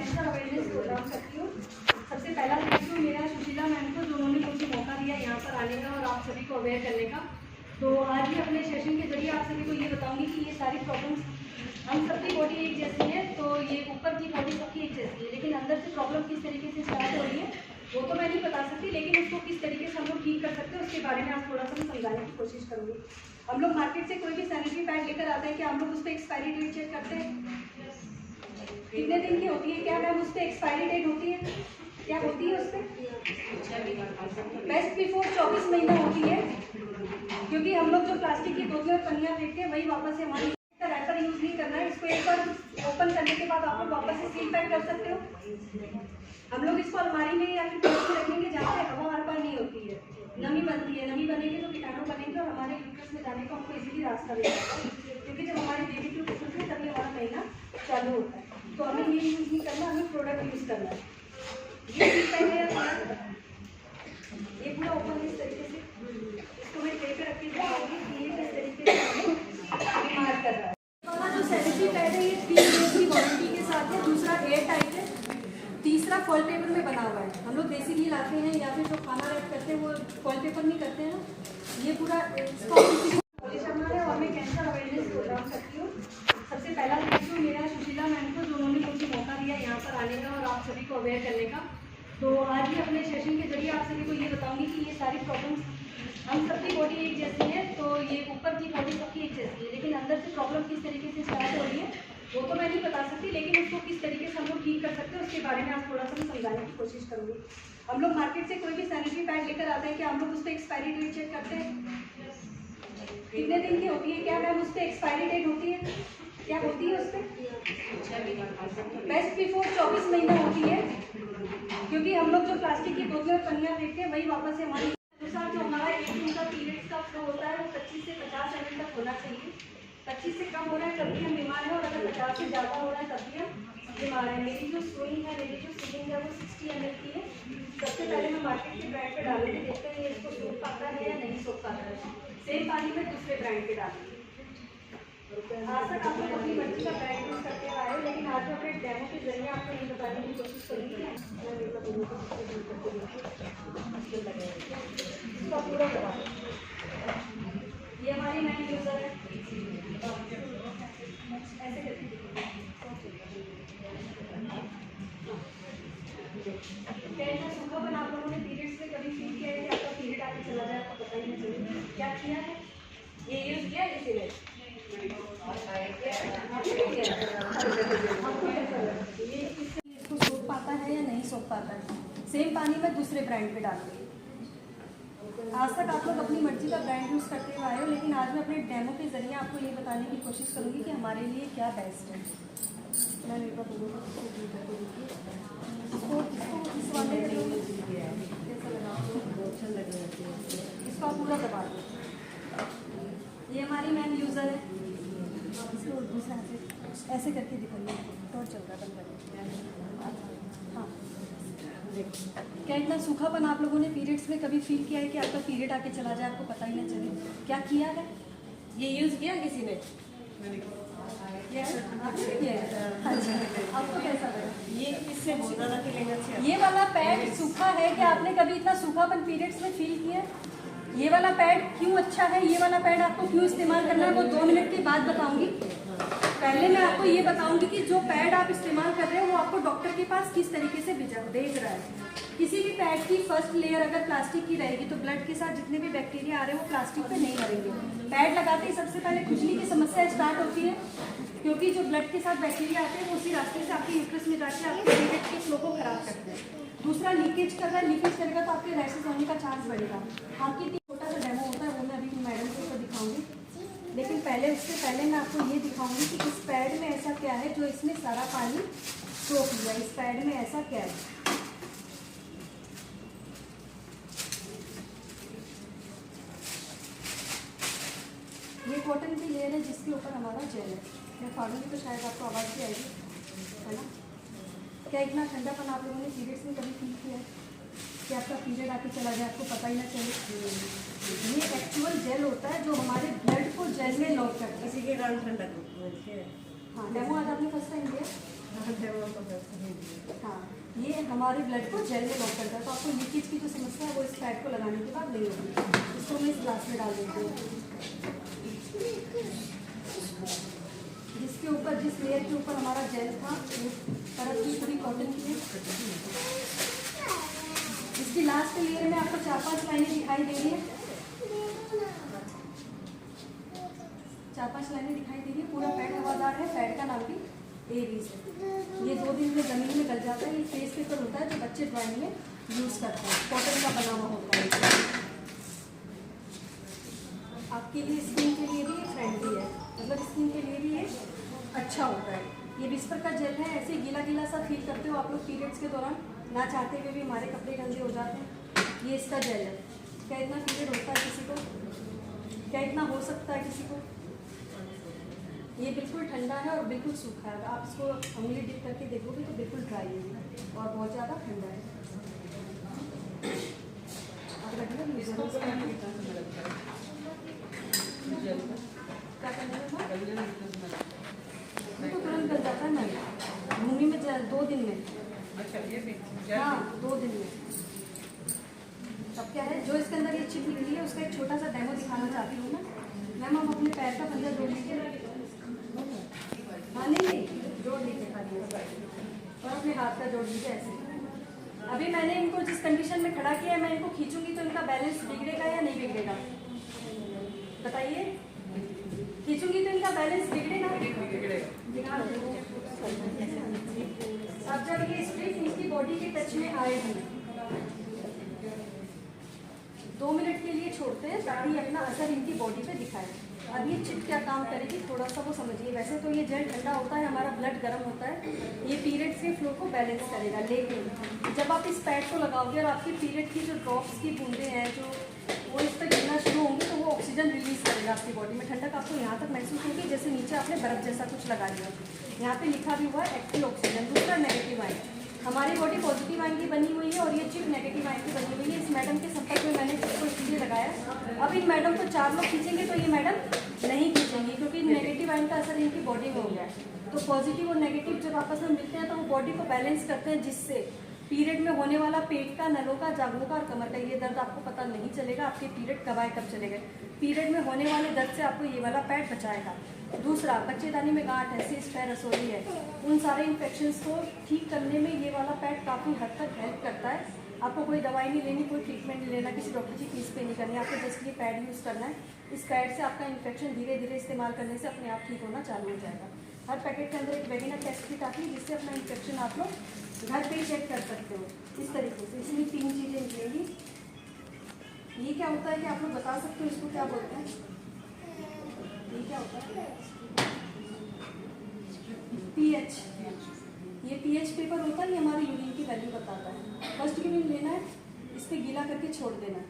Cancer awareness programme करती हूँ। सबसे पहला थैंक यू मेरा सुशीला मैम को, जो उन्होंने मुझे मौका दिया यहाँ पर आने का और आप सभी को अवेयर करने का। तो आज भी अपने सेशन के जरिए आप सभी को ये बताऊंगी कि ये सारी प्रॉब्लम्स, हम सबकी बॉडी एक जैसी है, तो ये ऊपर की बॉडी सबकी एक जैसी है, लेकिन अंदर से प्रॉब्लम किस तरीके से स्टार्ट हो रही है वो तो मैं नहीं बता सकती, लेकिन उसको किस तरीके से हम लोग ठीक कर सकते हैं उसके बारे में आज थोड़ा सा मैं समझाने की कोशिश करूँगी। हम लोग मार्केट से कोई भी सैनिटरी पैड लेकर आते हैं, क्या हम लोग उस पर एक्सपायरी डेट चेक करते हैं? कितने दिन की होती है? क्या मैम उस पर एक्सपायरी डेट होती है? क्या होती है उस पर? बेस्ट बिफोर 24 महीना होती है, क्योंकि हम लोग जो प्लास्टिक की बोतलें और पन्नियाँ फेंकते हैं वही वापस से हमारी रैपर यूज नहीं करना है। इसको एक बार ओपन करने के बाद आप लोग वापस से सील पैक कर सकते हो। हम लोग इसको अलमारी में या फिर फ्रिज में रखेंगे जहाँ पे हवा हर बार नहीं होती है, नमी बनती है। नमी बनेगी तो कीटाणु बनेंगे और हमारे यूट्रस में जाने का हमको इजीली रास्ता मिलेगा, क्योंकि जब हमारे बेबी ट्यूब खुलती है तभी हमारा महीना चालू होता है। तो हमें ये यूज़ नहीं करना, हमें प्रोडक्ट यूज़ करना है। ये सील पैक है, ये पूरा ओपन इस तरीके से, इसको मैं ट्रे पे रख के दिखाऊंगी कि ये किस तरीके से बीमार कर रहा है। जो सैनिटरी पैड है ये 3 डेज की वारंटी के साथ है। दूसरा एयर टाइट है, तीसरा फॉल पेपर में बना हुआ है। हम लोग देसी घी लाते हैं या फिर जो खाना रैप करते हैं वो फॉल पेपर नहीं करते हैं ना। ये पूरा शर्मा है और मैं कैंसर अवेयरनेस प्रोग्राम करती हूँ। सबसे पहला थैंक यू मेरा सुशीला मैम को, जो उन्होंने मुझे मौका दिया यहाँ पर आने का और आप सभी को अवेयर करने का। तो आज भी अपने सेशन के जरिए आप सभी को ये बताऊंगी कि ये सारी प्रॉब्लम्स, हम सबकी बॉडी एक जैसी है, तो ये ऊपर की बॉडी सबकी एक जैसी है, लेकिन अंदर से प्रॉब्लम किस तरीके से स्टार्ट हो रही है वो तो मैं नहीं बता सकती, लेकिन उसको किस तरीके से हम लोग ठीक कर सकते हैं उसके बारे में आज थोड़ा सा मैं समझाने की कोशिश करूँगी। हम लोग मार्केट से कोई भी सैनिटरी पैड लेकर आते हैं, क्या हम लोग उस पर एक्सपायरी डेट चेक करते हैं? कितने दिन की होती है? क्या मैम उस पर एक्सपायरी डेट होती है? क्या होती है उस पर? बेस्ट बिफोर 24 महीना होती है, क्योंकि हम लोग जो प्लास्टिक की बोतलें और पन्नियाँ फेंकते हैं वही वापस से हमारी अनुसार जो हमारा एक दिन का पीरियड्स का फ्लो होता है वो 25 से 50 ml तक होना चाहिए। 25 से कम हो रहा है तभी हम बीमार हैं, और अगर 50 से ज़्यादा हो रहा है तभी हम बीमार हैं। मेरी जो स्विंग है, मेरी जो सीलिंग है वो 60 ml की है। सबसे पहले मैं मार्केट के ब्रांड पे डाल के देखते हैं ये इसको सूख पाता है या नहीं सूख पाता है। सेम पानी में दूसरे ब्रांड पे डालेंगे। आज तक आप लोग अपनी मर्जी का ब्रांड यूज करते आए हो, लेकिन आज मैं अपने डेमो के जरिए आपको ये बताने की कोशिश करूँगी। इसका पूरा बता, ये हमारी नई यूजर है, ऐसे करके क्या सूखापन आप लोगों ने पीरियड्स में कभी फील किया है कि आपका पीरियड आगे चला जाए आपको पता ही नहीं चले? क्या किया है? ये यूज किया किसी ने? इसको सोख पाता है या नहीं सोख पाता है। सेम पानी में दूसरे ब्रांड पे डालेंगे। आज तक आप लोग अपनी मर्जी का ब्रांड यूज़ करते हुए आए हो, लेकिन आज मैं अपने डेमो के जरिए आपको ये बताने की कोशिश करूँगी कि हमारे लिए क्या बेस्ट है। मैं इसको वाले इसका पूरा दबा दो। ये हमारी मैम यूज़र है, इसको दूसरा ऐसे करके दिखाइए तो चल रहा है बंद। हाँ, क्या इतना सूखापन आप लोगों ने पीरियड्स में कभी फील किया है कि आपका पीरियड आके चला जाए आपको पता ही ना चले? क्या किया है? ये यूज़ किया किसी ने? आपको कैसा लगा? ये इससे बहुत ज़्यादा फीलिंग अच्छी है। ये वाला पैड सूखा है, क्या आपने कभी इतना सूखापन पीरियड्स में फील किया? ये वाला पैड क्यों अच्छा है, ये वाला पैड आपको क्यों इस्तेमाल करना है वो 2 मिनट के बाद बताऊंगी। पहले मैं आपको ये बताऊंगी कि जो पैड आप इस्तेमाल कर रहे हो वो आपको डॉक्टर के पास किस तरीके से भेज रहा है। किसी भी पैड की फर्स्ट लेयर अगर प्लास्टिक की रहेगी तो ब्लड के साथ जितने भी बैक्टीरिया आ रहे हैं वो प्लास्टिक पे नहीं मरेंगे। पैड लगाते ही सबसे पहले खुजली की समस्या स्टार्ट होती है, क्योंकि जो ब्लड के साथ बैक्टीरिया आते हैं वो उसी रास्ते से आपके यूट्रस में जाके आपके पीरियड के फ्लो को खराब करते हैं। दूसरा, लीकेज करेगा तो आपके रैशेस होने का चांस बढ़ेगा। आपकी छोटा सा डेमो होता है वो मैं अभी मैडम को ऊपर दिखाऊंगी, लेकिन उससे पहले मैं आपको ये दिखाऊंगी कि इस पैड में ऐसा क्या है जो इसमें सारा पानी सोख लिया। इस पैड में ऐसा क्या है? ये कॉटन की लेयर है जिसके ऊपर हमारा जेल है। मैं फाड़ूंगी तो शायद आपको आवाज़ भी आएगी, है ना? क्या इतना ठंडापन आप लोगों ने पीरियड्स में कभी फील किया है कि आपका पीरियड आके चला जाए आपको पता ही ना चले? ये एक्चुअल जेल होता है जो हमारे ब्लड को जेल में लॉक करता है, इसी के कारण ठंडा। हाँ, डेमो आज आपने फर्स्ट टाइम दिया। हाँ, ये हमारे ब्लड को जेल में लॉक करता है, तो आपको लीकेज की जो समस्या है वो इस पैड को लगाने के बाद नहीं होगी। इसको मैं इस ग्लास में डाल देती हूँ, जिसके ऊपर, जिस लेयर के ऊपर हमारा जेल था वो परत की पूरी कॉटन की है। इसकी लास्ट लेयर में आपको 4-5 लाइनें दिखाई दे रही है, 4-5 लाइनें दिखाई दे रही है। पूरा पैड हवादार है, पैड का नाम भी एरीज है। ये 2 दिन में ज़मीन में गल जाता है। ये फेस पेपर होता है जो बच्चे ड्राइंग में यूज़ करते हैं, कॉटन का बना हुआ होता है। आपके लिए स्किन के लिए भी ये फ्रेंडली है, मतलब स्किन के लिए भी ये अच्छा होता है। ये बिस्तर का जेल है, ऐसे गीला गीला सा फील करते हो आप लोग पीरियड्स के दौरान, ना चाहते हुए भी हमारे कपड़े गंदे हो जाते हैं। ये इसका जेल है। क्या इतना पीरियड होता है किसी को? क्या इतना हो सकता है किसी को? ये बिल्कुल ठंडा है और बिल्कुल सूखा है। आप इसको उंगली डिप करके देखोगे तो बिल्कुल ड्राई है और बहुत ज़्यादा ठंडा है। अब लगेगा क्या करना है? तो तुरंत गल जाता है मैम, भूमि में 2 दिन में। अच्छा, ये भी हाँ, 2 दिन में। अब क्या है, जो इसके अंदर ये चिप निकली है उसका एक छोटा सा डेमो दिखाना चाहती हूँ मैं। मैम आप अपने पैर का पंजा जोड़ लीजिए। हाँ नहीं, जोड़ लीजिए खाली और अपने हाथ का जोड़ लीजिए ऐसे। अभी मैंने इनको जिस कंडीशन में खड़ा किया है, मैं इनको खींचूंगी तो इनका बैलेंस बिगड़ेगा या नहीं बिगड़ेगा? बताइए। खींचूंगी तो इनका बैलेंस बिगड़ेगा? अब जब ये स्ट्रिप इनकी बॉडी के टच में आएगी, 2 मिनट के लिए छोड़ते हैं ताकि अपना असर इनकी बॉडी पे दिखाए। अब ये चिप क्या काम करेगी थोड़ा सा वो समझिए। वैसे तो ये जेल ठंडा होता है, हमारा ब्लड गर्म होता है, ये पीरियड्स के फ्लो को बैलेंस करेगा। लेकिन जब आप इस पैड को लगाओगे और आपकी पीरियड की जो ड्रॉप्स की बूंदें हैं जो वो इस पर गिरना शुरू होंगी तो वो ऑक्सीजन रिलीज करेगा आपकी बॉडी में। ठंडक आपको यहाँ तक महसूस होगी जैसे नीचे आपने बर्फ जैसा कुछ लगा दिया। यहाँ पे लिखा भी हुआ है एक्टिव ऑक्सीजन। दूसरा नेगेटिव आयन, हमारी बॉडी पॉजिटिव आयन की बनी हुई है और ये चिप नेगेटिव आयन की बनी हुई है। इस मैडम के संपर्क में मैंने चिप को इसलिए लगाया। अब इन मैडम को 4 लोग खींचेंगे तो ये मैडम नहीं खींचेंगी क्योंकि नेगेटिव आयन का असर इनकी बॉडी में हो गया है। तो पॉजिटिव और नेगेटिव जब आपस में मिलते हैं तो वो बॉडी को बैलेंस करते हैं, जिससे पीरियड में होने वाला पेट का, नलों का, जांघों का और कमर का ये दर्द आपको पता नहीं चलेगा आपके पीरियड कब आए कब चले गए। पीरियड में होने वाले दर्द से आपको ये वाला पैड बचाएगा। दूसरा, बच्चेदानी में गांठ है, सिस्ट है, रसोली है, उन सारे इन्फेक्शंस को ठीक करने में ये वाला पैड काफ़ी हद तक हेल्प करता है। आपको कोई दवाई नहीं लेनी, कोई ट्रीटमेंट नहीं लेना, किसी डॉक्टर की फीस पे नहीं करनी, आपको जस्ट ये पैड यूज़ करना है। इस पैड से आपका इन्फेक्शन धीरे धीरे इस्तेमाल करने से अपने आप ठीक होना चालू हो जाएगा। हर पैकेट के अंदर एक वेगिना टेस्ट किट आती है जिससे अपना इन्फेक्शन आप लोग घर पे ही चेक कर सकते हो। इस तरीके से इसमें 3 चीज़ें निकलेंगी। ये क्या होता है कि आप लोग बता सकते हो इसको क्या बोलते हैं? ये क्या होता है? पीएच। ये पीएच पेपर होता है, ये हमारे यूरिन की वैल्यू बताता है। फर्स्ट यूरिन लेना है, इस पर गीला करके छोड़ देना है।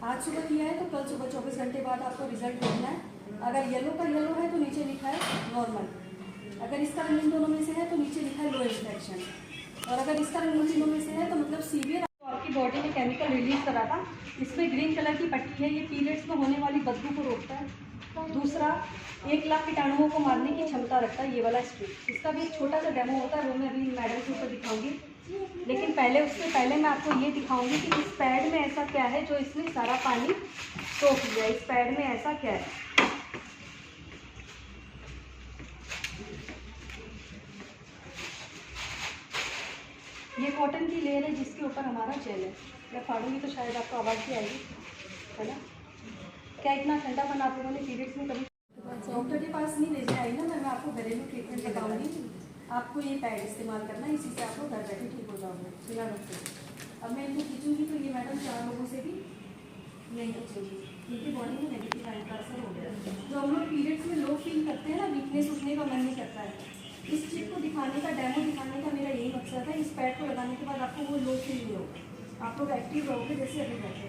आज सुबह किया है तो कल सुबह 24 घंटे बाद आपको रिजल्ट देखना है। अगर येलो का येलो है तो नीचे लिखा है नॉर्मल, अगर इसका रंग इन दोनों में से है तो नीचे लिखा है लो इन्फेक्शन, और अगर इसका रंग इन तीनों में से है तो मतलब सीवियर। आपकी बॉडी में केमिकल रिलीज करा था, इसमें ग्रीन कलर की पट्टी है, ये पीरियड्स में होने वाली बदबू को रोकता है। दूसरा, 1 लाख कीटाणुओं को मारने की क्षमता रखता है ये वाला स्ट्रिप। इसका भी एक छोटा सा डेमो होता है, वो मैं अभी मैडम के ऊपर दिखाऊंगी। लेकिन उससे पहले मैं आपको ये दिखाऊंगी कि इस पैड में ऐसा क्या है जो इसमें सारा पानी सोख लिया। इस पैड में ऐसा क्या है? ये कॉटन की लेयर है जिसके ऊपर हमारा जेल है। मैं फाड़ूंगी तो शायद आपको आवाज़ भी आएगी, है ना? क्या इतना ठंडापन आप लोगों ने पीरियड्स में कभी डॉक्टर के पास नहीं ले जाए ना? मैं आपको घरेलू ट्रीटमेंट बताऊंगी। आपको ये पैड इस्तेमाल करना है, इसी से आप लोग घर बैठे ठीक हो जाओगे बिना डॉक्टर। अब मैं इनको खींचूंगी तो ये मैडम 4 लोगों से भी नहीं खींचेंगी, इनकी बॉडी में नेगेटिव आयन का असर हो गया। जो हम लोग पीरियड्स में लो फील करते हैं ना, वीकनेस, उठने का मन नहीं करता है, इस चिप को दिखाने का, डेमो दिखाने का मेरा यही मकसद है। इस पैड को लगाने के बाद आपको वो लो फील नहीं होगा, आप लोग एक्टिव रहोगे जैसे अभी बैठे।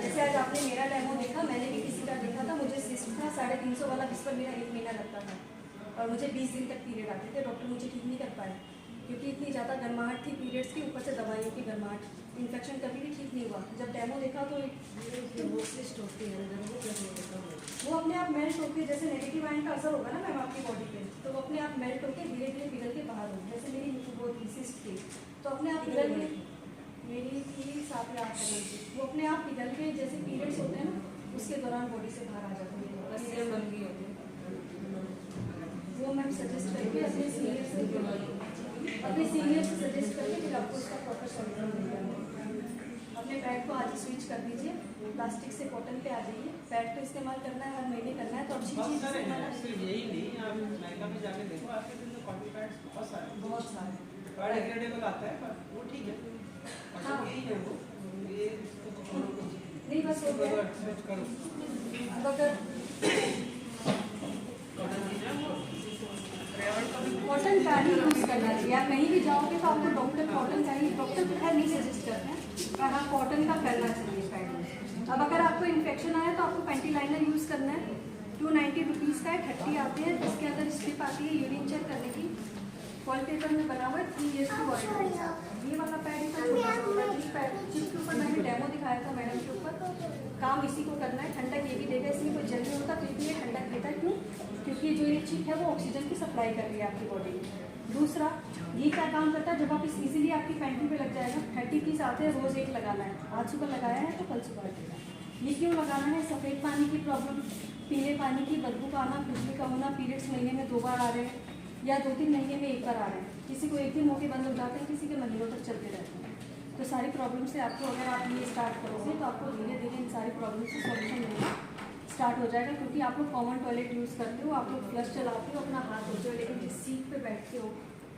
जैसे आज आपने मेरा डेमो देखा, मैंने भी किसी का देखा था, मुझे सिस्ट था, 350 वाला बिस्तर मेरा 1 महीना लगता था और मुझे 20 दिन तक पीरियड आते थे, डॉक्टर मुझे ठीक नहीं कर पाए। क्योंकि इतनी ज़्यादा गर्माहट थी पीरियड्स की, ऊपर से दवाइयों की गर्माहट, इन्फेक्शन कभी भी ठीक नहीं हुआ। जब डेमो देखा तो वो अपने आप मेल्ट होकर, जैसे नेगेटिव आयन का असर होगा ना मैम आपकी बॉडी पे, तो वो अपने आप मेल्ट होकर धीरे धीरे पिघल के बाहर होगी। जैसे मेरी वो थी सिस्ट थी, तो अपने आप पिघल के, मेरी थी 7 या 8 महीने की, वो अपने आप पिघल के, जैसे पीरियड्स होते हैं ना उसके दौरान बॉडी से बाहर आ जाती है। वो मैम सजेस्ट करके अपने सीनियर से सजेस्ट करके फिर आपको इसका प्रॉपर सॉल्यूशन मिलेगा। अपने पैड को आज स्विच कर दीजिए, प्लास्टिक से कॉटन पे आ जाइए। पैड तो इस्तेमाल करना है, हर महीने करना है, तो अच्छी चीज़ सिर्फ यही नहीं, आप अमेरिका में जाके देखो, आपके दिन में कॉटन पैड्स बहुत सारे पैड एग्रेडेबल आता है, पर वो ठीक है। हाँ यही है वो, ये नहीं बस हो गया। स्विच करो। अब अगर कॉटन का ही यूज़ करना चाहिए। आप कहीं भी जाओगे तो आपको डॉक्टर कॉटन का ही, डॉक्टर तो खैर नहीं सजेस्ट करते हैं, पर हाँ कॉटन का करना चाहिए पैड में। अब अगर आपको इन्फेक्शन आया तो आपको पेंटी लाइनर यूज़ करना है। 290 रुपीज़ का है, 30 आते हैं, इसके अंदर स्ट्रिप आती है यूरिन चेक करने की। फॉल पेपर में बना हुआ है, 3 years की वारंटी। ये वाला पैड इतना छोटा सा होता है, जिसके ऊपर मैंने डेमो दिखाया था मैडम के ऊपर, काम इसी को करना है। ठंडक ये भी देगा, इसमें कोई जल नहीं होता, तो ये ठंडक देता है। क्यों? क्योंकि जो ये चिप है वो ऑक्सीजन की सप्लाई कर रही है आपकी बॉडी में। दूसरा, ये क्या काम करता है, जब आप इस इजीली आपकी पैंटी पे लग जाएगा, 30 पीस आते हैं, रोज़ एक लगाना है। आज सुबह लगाया है तो कल सुबह लगेगा। ये क्यों लगाना है? सफ़ेद पानी की प्रॉब्लम, पीले पानी की बदबू का आना, खुजली का होना, पीरियड्स महीने में 2 बार आ रहे हैं या 2-3 महीने में 1 बार आ रहे हैं, किसी को एक दिन होके बंद हो जाते हैं, किसी के महीनों तक चलते रहते हैं। तो सारी प्रॉब्लम से आपको, अगर आप ये स्टार्ट करोगे तो आपको धीरे धीरे इन सारी प्रॉब्लम से सॉल्यूशन मिलेगा, स्टार्ट हो जाएगा। क्योंकि आप लोग कॉमन टॉयलेट यूज़ करते हो, आप लोग फ्लश चलाते हो, अपना हाथ धोते हो, लेकिन जिस सीट पे बैठते हो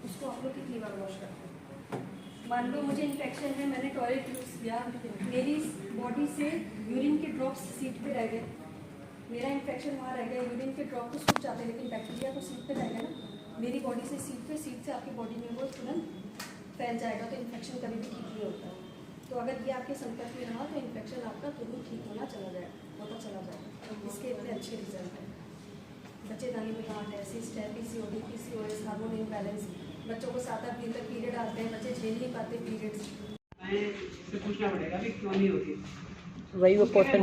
उसको आप लोग कितनी बार वॉश करते हो? मान लो मुझे इन्फेक्शन है, मैंने टॉयलेट यूज़ किया, मेरी बॉडी से यूरिन के ड्रॉप्स सीट पे रह गए, मेरा इन्फेक्शन वहाँ रह गया, यूरिन के ड्रॉप तो सूख जाते हैं, लेकिन बैक्टीरिया तो सीट पे रह गया ना। मेरी बॉडी से सीट से आपकी बॉडी में वो तुरंत फैल जाएगा, तो इन्फेक्शन कभी भी ठीक नहीं होता। तो अगर ये आपके संपर्क में रहा तो इन्फेक्शन आपका तुरंत ठीक होना चला जाएगा। इसके इतने अच्छे रिजल्ट हैं। बच्चेदानी में गांठ है, सिस्ट है, PCOD, PCOS, हार्मोन इम्बैलेंस, बच्चों को 7-8 दिन तक पीरियड आते हैं, बच्चे झेल नहीं पाते पीरियड्स। से पूछना पड़ेगा कि क्यों नहीं होती। वही वो कॉटन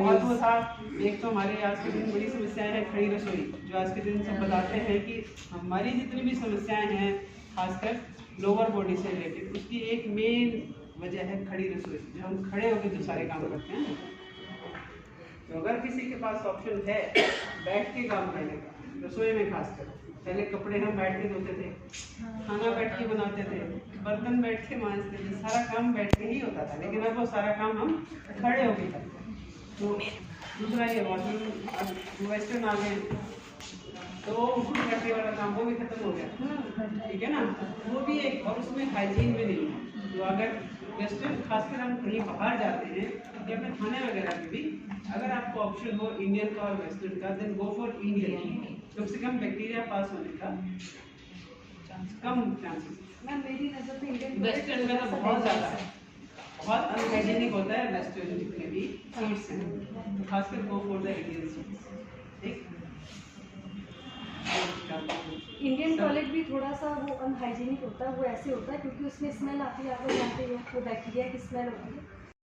एक तो हमारे आज के दिन बड़ी समस्याएं है खड़ी रसोई, जो आज के दिन सब बताते हैं कि हमारी जितनी भी समस्याएं हैं खासकर लोअर बॉडी से रिलेटेड, उसकी एक मेन वजह है खड़ी रसोई। जो हम खड़े होकर जो सारे काम करते हैं, तो अगर किसी के पास ऑप्शन है बैठ के काम करने का, रसोई में खासकर, पहले कपड़े हम बैठ के धोते थे, खाना बैठ के बनाते थे, बर्तन बैठ के मांजते थे, सारा काम बैठ के ही होता था। लेकिन अब वो सारा काम हम खड़े होकर करते हैं। तो दूसरा ये वॉशिंग वेस्टर्न आ गए, तो करने वाला काम वो भी खत्म हो गया, ठीक है ना। वो भी एक, और उसमें हाइजीन भी नहीं है। तो अगर वेस्टर्न, खासकर हम कहीं बाहर जाते हैं या फिर खाने वगैरह में भी, अगर आपको ऑप्शन हो इंडियन का और वेस्टर्न का, देन गो फॉर इंडियन। कम से कम बैक्टीरिया पास होने का कम चांसेस। मैम मेरी नज़र में इंडियन वेस्टर्न में तो बहुत ज़्यादा है, बहुत अनहाइजीनिक होता है वेस्टर्न जितने भी सीड्स हैं, तो खासकर go for the Indian seeds. ठीक, इंडियन टॉयलेट भी थोड़ा सा वो अनहाइजीनिक होता है, वो ऐसे होता है क्योंकि उसमें स्मेल आती है, आप लोग जानते हो, वो बैक्टीरिया की स्मेल होती है।